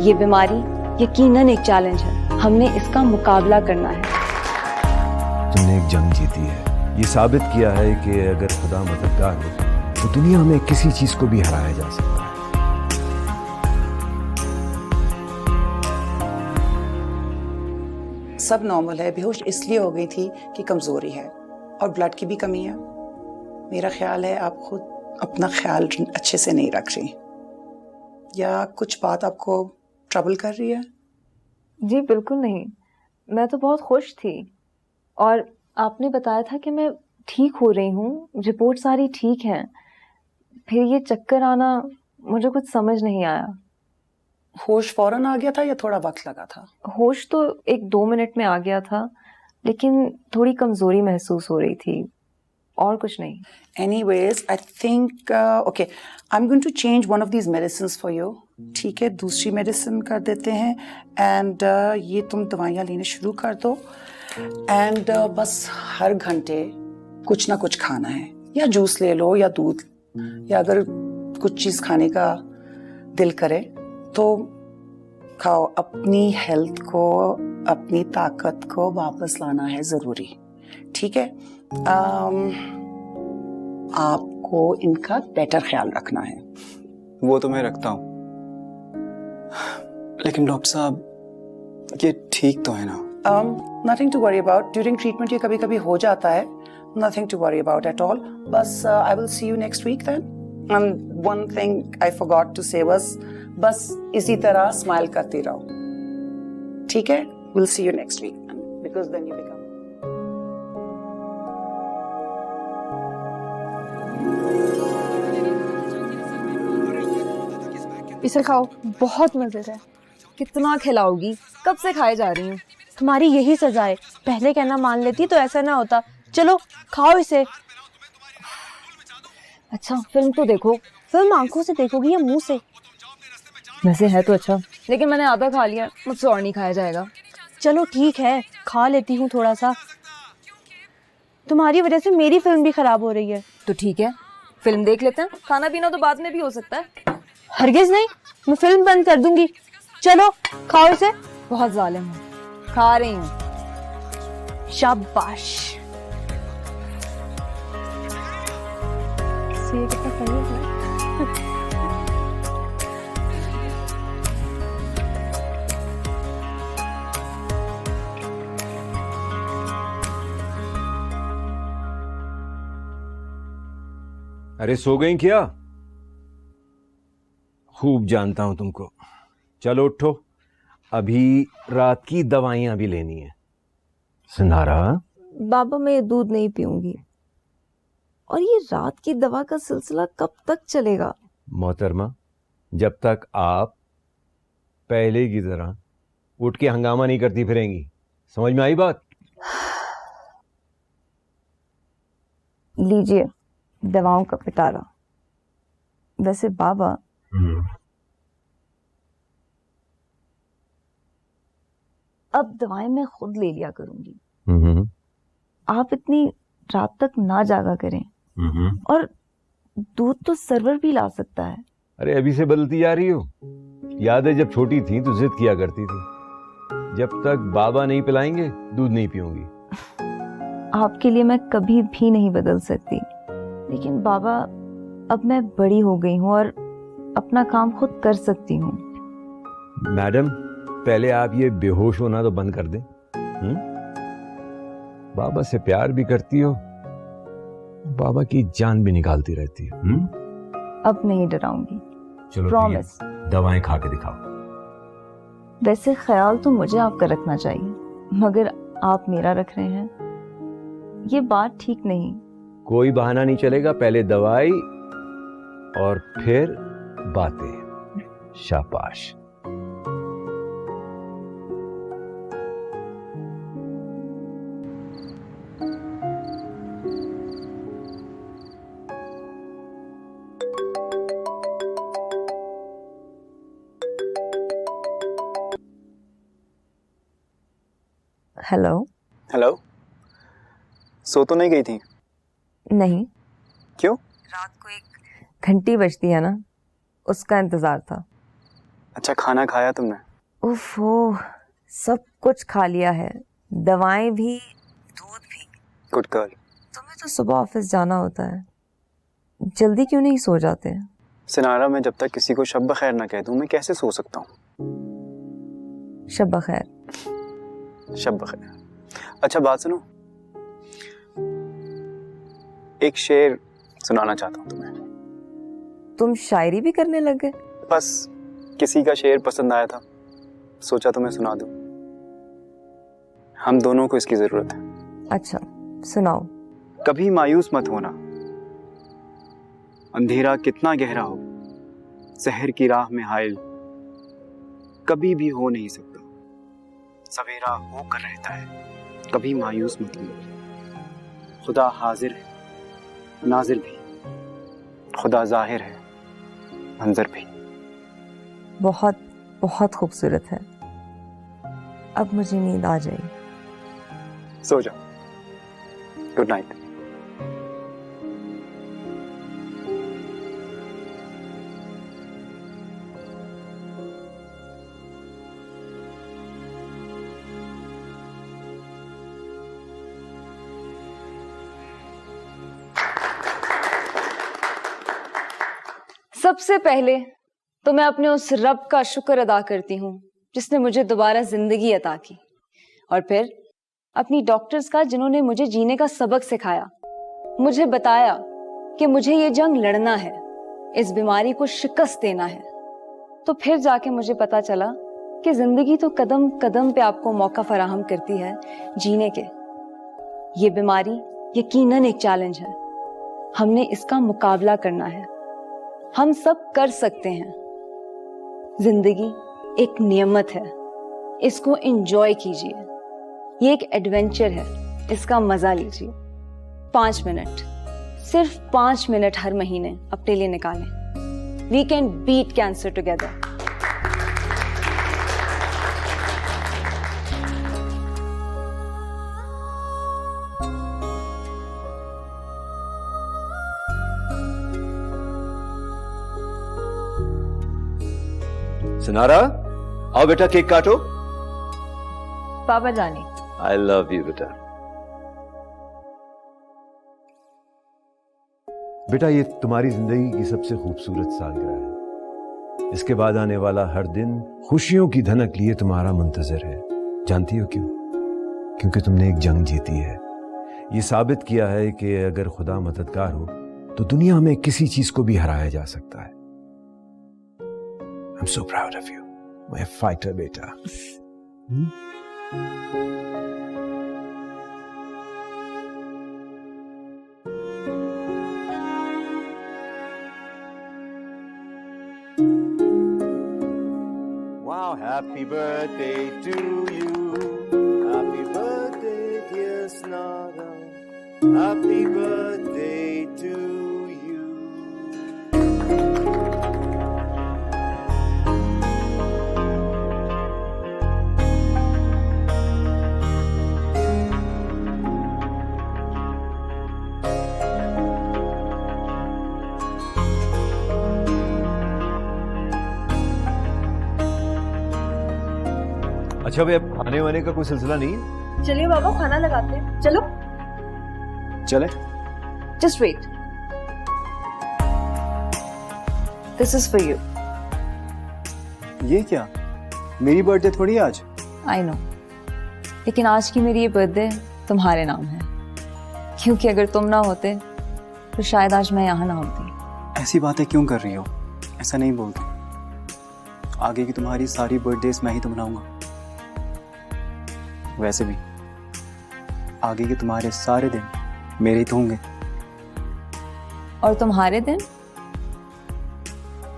ये बीमारी यकीनन एक चैलेंज है, हमने इसका मुकाबला करना है। तुमने एक जंग जीती है, ये साबित किया है कि अगर खुदा मददगार हो तो दुनिया में किसी चीज को भी हराया जा सकता है। सब नॉर्मल है। बेहोश इसलिए हो गई थी कि कमजोरी है और ब्लड की भी कमी है। मेरा ख्याल है आप खुद अपना ख्याल अच्छे से नहीं रख रही, या कुछ बात आपको ट्रबल कर रही है? जी बिल्कुल नहीं, मैं तो बहुत खुश थी और आपने बताया था कि मैं ठीक हो रही हूँ, रिपोर्ट सारी ठीक है। फिर ये चक्कर आना मुझे कुछ समझ नहीं आया। होश फौरन आ गया था या थोड़ा वक्त लगा था? होश तो 1-2 मिनट में आ गया था, लेकिन थोड़ी कमजोरी महसूस हो रही थी, और कुछ नहीं। Anyways, I think okay, I'm going to change one of these medicines for you. ठीक है, दूसरी मेडिसिन कर देते हैं एंड ये तुम दवाइयाँ लेने शुरू कर दो एंड बस हर घंटे कुछ ना कुछ खाना है, या जूस ले लो या दूध, या अगर कुछ चीज़ खाने का दिल करे तो खाओ। अपनी हेल्थ को, अपनी ताकत को वापस लाना है ज़रूरी, ठीक है? आपको इनका बेटर ख्याल रखना है। वो तो मैं रखता हूँ, लेकिन डॉक्टर साहब ये ठीक तो है ना? Nothing to worry about. During treatment ये कभी कभी हो जाता है, nothing to worry about at all. बस I will see you next week then. And one thing I forgot to say was, बस इसी तरह स्माइल करती रहो, ठीक है? Will see you next week because then you become. इसे खाओ, बहुत मजे है। कितना खिलाओगी? कब से खाए जा रही हूँ। तुम्हारी यही सजा है, पहले कहना मान लेती तो ऐसा ना होता। चलो खाओ इसे। अच्छा फिल्म तो देखो। फिल्म आंखों से देखोगी या मुंह से? वैसे है तो अच्छा, लेकिन मैंने आधा खा लिया, मुझसे और नहीं खाया जाएगा। चलो ठीक है, खा लेती हूँ थोड़ा सा। तुम्हारी वजह से मेरी फिल्म भी खराब हो रही है। तो ठीक है, फिल्म देख लेते हैं, खाना पीना तो बाद में भी हो सकता है। हरगिज नहीं, मैं फिल्म बंद कर दूंगी। चलो खाओ इसे। बहुत जालिम हूँ, खा रही हूँ। शाबाश। ये कितना फनी है। अरे सो गई क्या? खूब जानता हूं तुमको। चलो उठो, अभी रात की दवाइयां भी लेनी है। सिंधारा, बाबा मैं ये दूध नहीं पीऊंगी। और ये रात की दवा का सिलसिला कब तक चलेगा? मोहतरमा, जब तक आप पहले की तरह उठ के हंगामा नहीं करती फिरेंगी। समझ में आई बात? लीजिए दवाओं का पिटारा। वैसे बाबा, अब दवाएं मैं खुद ले लिया करूंगी। आप इतनी रात तक ना जागा करें। और दूध तो सर्वर भी ला सकता है। अरे अभी से बदलती जा रही हो। याद है जब छोटी थी तो जिद किया करती थी, जब तक बाबा नहीं पिलाएंगे दूध नहीं पीऊंगी। आपके लिए मैं कभी भी नहीं बदल सकती, लेकिन बाबा अब मैं बड़ी हो गई हूँ और अपना काम खुद कर सकती हूँ। मैडम, पहले आप ये बेहोश होना तो बंद कर दें। बाबा से प्यार भी करती हो, बाबा की जान भी निकालती रहती है। अब नहीं डराऊंगी, चलो प्रॉमिस। दवाएं खा के दिखाओ। वैसे ख्याल तो मुझे आपका रखना चाहिए, मगर आप मेरा रख रहे हैं, ये बात ठीक नहीं। कोई बहाना नहीं चलेगा, पहले दवाई और फिर बातें। शाबाश। हेलो। हेलो, सो तो नहीं गई थी? नहीं। क्यों? रात को एक घंटी बजती है ना, उसका इंतजार था। अच्छा खाना खाया तुमने? ओफो, सब कुछ खा लिया है, दवाएं भी, दूध भी। Good girl. तुम्हें तो सुबह ऑफिस जाना होता है, जल्दी क्यों नहीं सो जाते? सिनारा, मैं जब तक किसी को शब बखैर ना कह दूं मैं कैसे सो सकता हूँ? शब बखैर। शब बखैर। अच्छा बात सुनो, एक शेर सुनाना चाहता हूँ तुम्हें। तुम शायरी भी करने लग गए? बस किसी का शेर पसंद आया था, सोचा तुम्हें सुना दूं। हम दोनों को इसकी जरूरत है। अच्छा सुनाओ। कभी मायूस मत होना, अंधेरा कितना गहरा हो, शहर की राह में हायल कभी भी हो नहीं सकता, सवेरा होकर रहता है, कभी मायूस मत हो। खुदा हाजिर है, नाजिर भी, खुदा जाहिर है, मंजर भी। बहुत बहुत खूबसूरत है। अब मुझे नींद आ जाएगी। सो जाओ। Good night. सबसे पहले तो मैं अपने उस रब का शुक्र अदा करती हूँ जिसने मुझे दोबारा जिंदगी अता की, और फिर अपनी डॉक्टर्स का जिन्होंने मुझे जीने का सबक सिखाया, मुझे बताया कि मुझे ये जंग लड़ना है, इस बीमारी को शिकस्त देना है। तो फिर जाके मुझे पता चला कि जिंदगी तो कदम कदम पे आपको मौका फराहम करती है जीने के। ये बीमारी यकीनन एक चैलेंज है, हमने इसका मुकाबला करना है। हम सब कर सकते हैं। जिंदगी एक नियमत है, इसको एंजॉय कीजिए। ये एक एडवेंचर है, इसका मजा लीजिए। 5 मिनट, सिर्फ 5 मिनट हर महीने अपने लिए निकालें। We can beat cancer together. सिनारा, आओ बेटा केक काटो। पापा जानी। आई लव यू बेटा। बेटा ये तुम्हारी जिंदगी की सबसे खूबसूरत सालगिरह है। इसके बाद आने वाला हर दिन खुशियों की धनक लिए तुम्हारा मुंतजर है। जानती हो क्यों? क्योंकि तुमने एक जंग जीती है। ये साबित किया है कि अगर खुदा मददगार हो तो दुनिया में किसी चीज को भी हराया जा सकता है। I'm so proud of you, my fighter beta. Wow, happy birthday to you. Happy birthday, dear Snara. Happy birthday to you. अच्छा भैया, खाने वाने का कोई सिलसिला नहीं है? चलिए बाबा खाना लगाते हैं, चलो। चले? Just wait, this is for you. ये क्या? मेरी बर्थडे थोड़ी आज। आई नो, लेकिन आज की मेरी ये बर्थडे तुम्हारे नाम है, क्योंकि अगर तुम ना होते तो शायद आज मैं यहाँ ना होती। ऐसी बातें क्यों कर रही हो? ऐसा नहीं बोलते। आगे की तुम्हारी सारी बर्थडेज मैं ही तो मनाऊंगा। वैसे भी आगे के तुम्हारे सारे दिन मेरे ही तो होंगे। और तुम्हारे दिन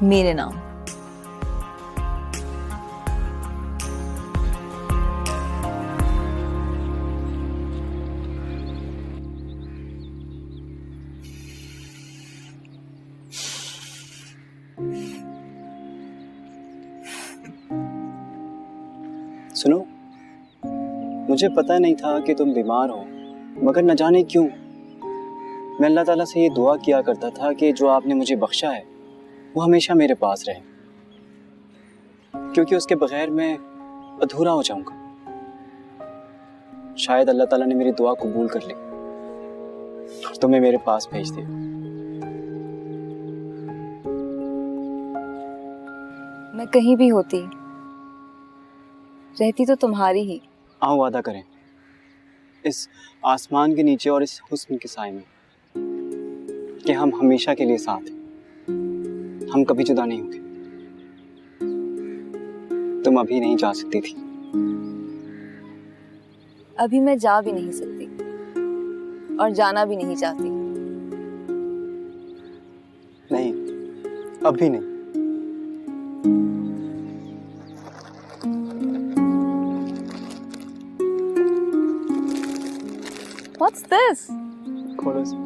मेरे नाम। सुनो, मुझे पता नहीं था कि तुम बीमार हो, मगर न जाने क्यों मैं अल्लाह ताला से ये दुआ किया करता था कि जो आपने मुझे बख्शा है वो हमेशा मेरे पास रहे। क्योंकि उसके बगैर मैं अधूरा हो जाऊंगा। शायद अल्लाह ताला ने मेरी दुआ कबूल कर ली और तुम्हें मेरे पास भेज दिया। मैं कहीं भी होती, रहती तो तुम्हारी ही। आओ वादा करें इस आसमान के नीचे और इस हुस्न के साए में कि हम हमेशा के लिए साथ हैं। हम कभी जुदा नहीं होंगे। तुम अभी नहीं जा सकती थी। अभी मैं जा भी नहीं सकती और जाना भी नहीं चाहती। नहीं, अभी नहीं। What's this? खोलो इसे।